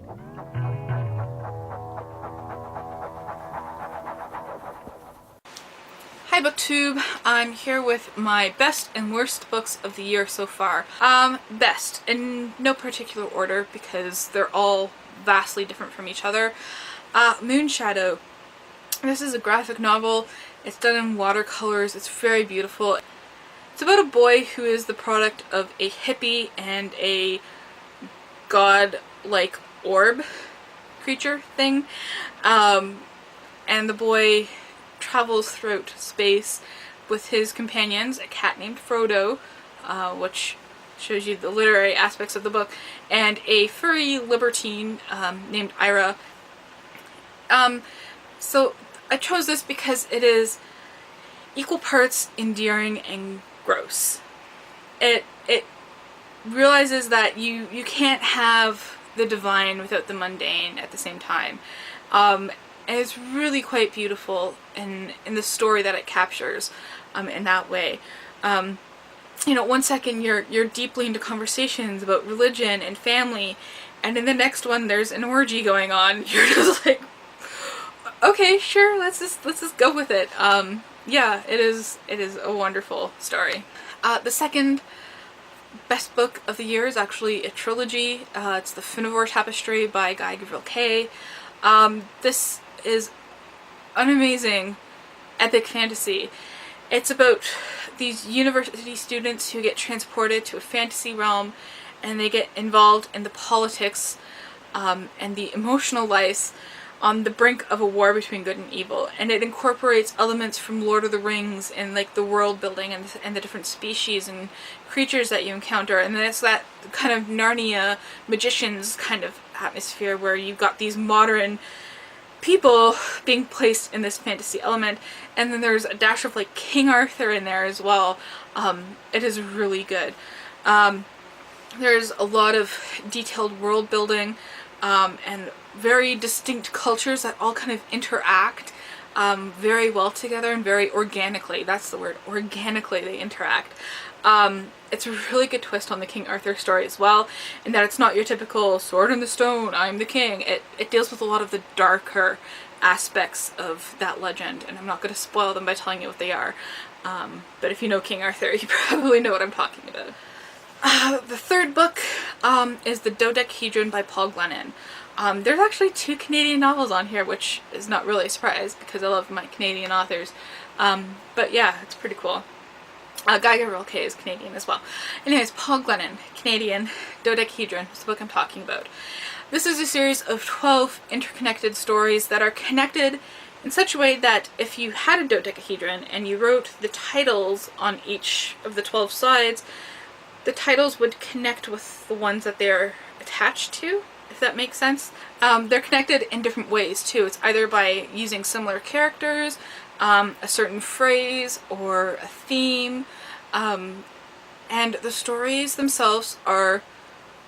Hi BookTube, I'm here with my best and worst books of the year so far. Best, in no particular order because they're all vastly different from each other. Moonshadow. This is a graphic novel. It's done in watercolors. It's very beautiful. It's about a boy who is the product of a hippie and a god-like orb creature thing. And the boy travels throughout space with his companions, a cat named Frodo, which shows you the literary aspects of the book, and a furry libertine named Ira. So I chose this because it is equal parts endearing and gross. It realizes that you can't have the divine without the mundane at the same time. And it's really quite beautiful in the story that it captures in that way. You know, one second you're deeply into conversations about religion and family, and in the next one there's an orgy going on. You're just like, okay, sure, let's just go with it. Yeah, it is a wonderful story. The second best book of the year is actually a trilogy. It's the Finevore Tapestry by Guy Gavriel Kay. This is an amazing epic fantasy. It's about these university students who get transported to a fantasy realm, and they get involved in the politics and the emotional life on the brink of a war between good and evil. And it incorporates elements from Lord of the Rings and like the world building and the different species and creatures that you encounter. And then it's that kind of Narnia magicians kind of atmosphere where you've got these modern people being placed in this fantasy element, and then there's a dash of like King Arthur in there as well. It is really good. There's a lot of detailed world building and very distinct cultures that all kind of interact very well together and very organically. That's the word, organically they interact. It's a really good twist on the King Arthur story as well, in that it's not your typical sword in the stone, I'm the king. It deals with a lot of the darker aspects of that legend, and I'm not going to spoil them by telling you what they are. But if you know King Arthur, you probably know what I'm talking about. The third book is The Dodecahedron by Paul Glennon. There's actually 2 Canadian novels on here, which is not really a surprise because I love my Canadian authors. But yeah, it's pretty cool. Guy Gavriel Kay is Canadian as well. Anyways, Paul Glennon, Canadian, Dodecahedron is the book I'm talking about. This is a series of 12 interconnected stories that are connected in such a way that if you had a dodecahedron and you wrote the titles on each of the 12 sides, the titles would connect with the ones that they're attached to, if that makes sense. They're connected in different ways too. It's either by using similar characters, a certain phrase, or a theme, and the stories themselves are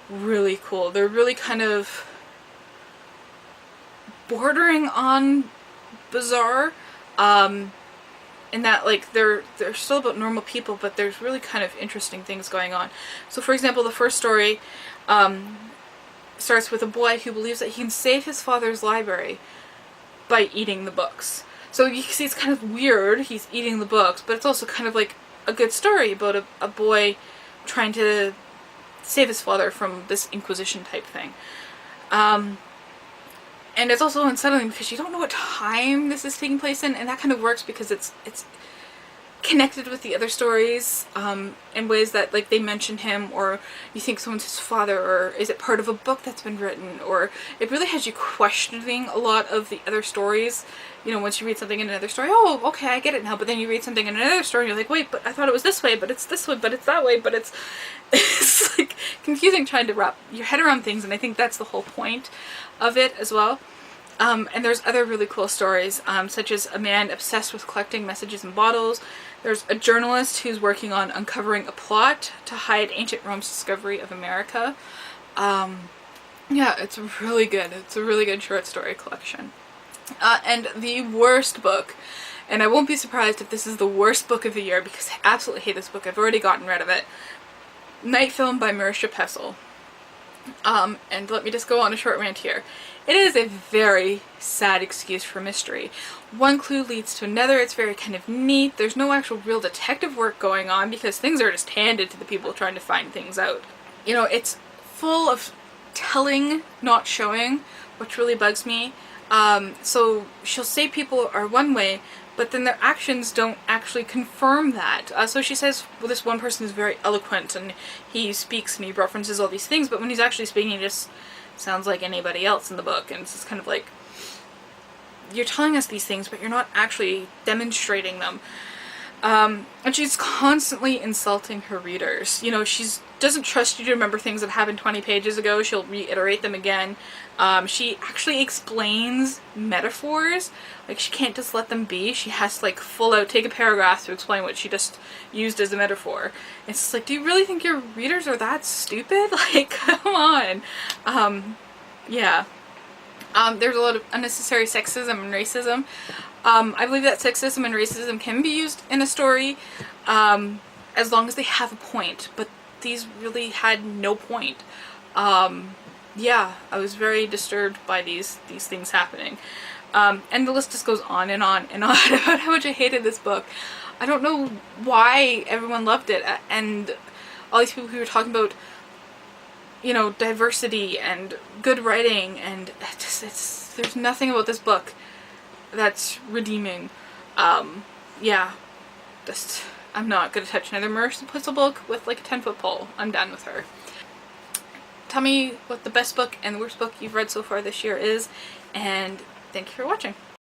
really cool. They're really kind of bordering on bizarre, in that like they're still about normal people, but there's really kind of interesting things going on. So for example, the first story starts with a boy who believes that he can save his father's library by eating the books. So you can see it's kind of weird, he's eating the books, but it's also kind of like a good story about a boy trying to save his father from this Inquisition type thing. And it's also unsettling because you don't know what time this is taking place in, and that kind of works because it's connected with the other stories in ways that like they mention him, or you think someone's his father, or is it part of a book that's been written, or it really has you questioning a lot of the other stories. You know, once you read something in another story, oh, okay, I get it now, but then you read something in another story and you're like, wait, but I thought it was this way, but it's this way, but it's that way, but it's like confusing trying to wrap your head around things, and I think that's the whole point of it as well. And there's other really cool stories, such as a man obsessed with collecting messages in bottles. There's a journalist who's working on uncovering a plot to hide ancient Rome's discovery of America. Yeah, it's really good. It's a really good short story collection. And the worst book, and I won't be surprised if this is the worst book of the year because I absolutely hate this book. I've already gotten rid of it. Night Film by Marisha Pessl. And let me just go on a short rant here. It is a very sad excuse for mystery. One clue leads to another. It's very kind of neat. There's no actual real detective work going on because things are just handed to the people trying to find things out. You know, it's full of telling, not showing, which really bugs me. So she'll say people are one way, but then their actions don't actually confirm that. So she says, well, this one person is very eloquent and he speaks and he references all these things, but when he's actually speaking, he just sounds like anybody else in the book. And it's just kind of like, you're telling us these things, but you're not actually demonstrating them. And she's constantly insulting her readers. You know, she doesn't trust you to remember things that happened 20 pages ago. She'll reiterate them again. She actually explains metaphors. Like, she can't just let them be. She has to, like, full out take a paragraph to explain what she just used as a metaphor. It's just like, do you really think your readers are that stupid? Like, come on. Yeah. There's a lot of unnecessary sexism and racism. I believe that sexism and racism can be used in a story, as long as they have a point, but these really had no point. Yeah, I was very disturbed by these things happening. And the list just goes on and on and on about how much I hated this book. I don't know why everyone loved it, and all these people who were talking about, you know, diversity and good writing, and there's nothing about this book that's redeeming. Yeah, just, I'm not gonna touch another Marissa Puzzle book with like a 10-foot pole. I'm done with her. Tell me what the best book and the worst book you've read so far this year is, and thank you for watching.